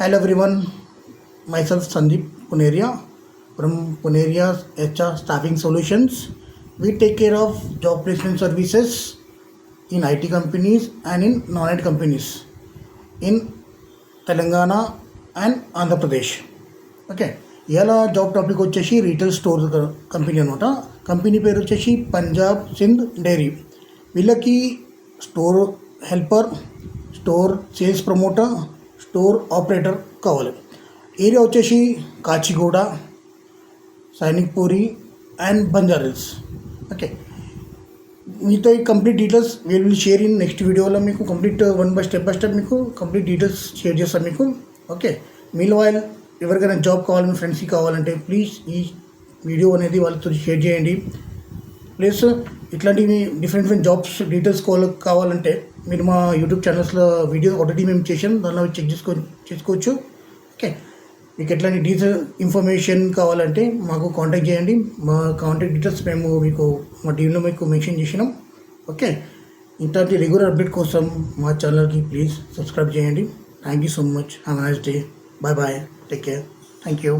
Hello everyone, myself Sandeep Puneria from Puneria's HR Staffing Solutions. We take care of job placement services in IT companies and in non-IT companies in Telangana and Andhra Pradesh. Okay, ఇలా job topic వచ్చేసి retail store company అనమాట. Company పేరు వచ్చేసి Punjab Sindh dairy. వీళ్ళకి store helper, store sales promoter, store operator కావాలి. Area వచ్చేసి Kachiguda, Sainik puri and Banjara Hills. Okay, మీతో ఈ complete details will share in next వీడియోలో. మీకు కంప్లీట్ స్టెప్ బై స్టెప్ మీకు కంప్లీట్ డీటెయిల్స్ షేర్ చేస్తాను మీకు. ఓకే, మీలో వాళ్ళు ఎవరికైనా జాబ్ కావాలని ఫ్రెండ్స్కి కావాలంటే ప్లీజ్ ఈ వీడియో అనేది వాళ్ళతో షేర్ చేయండి. ప్లస్ ఇట్లాంటివి డిఫరెంట్ జాబ్స్ కావాలంటే మీరు మా యూట్యూబ్ ఛానల్స్లో వీడియో ఆల్రెడీ మేము చేసాం, దానిలో చెక్ చేసుకోవచ్చు. ఓకే, మీకు ఎట్లాంటి ఇన్ఫర్మేషన్ కావాలంటే మాకు కాంటాక్ట్ చేయండి. మా కాంటాక్ట్ డీటెయిల్స్ మేము మీకు మా టీంలో మీకు మెన్షన్ చేసినాం. ఓకే, ఇట్లాంటి రెగ్యులర్ అప్డేట్ కోసం మా ఛానల్కి ప్లీజ్ సబ్స్క్రైబ్ చేయండి. Thank you so much. Have a nice day. Bye bye. Take care. Thank you.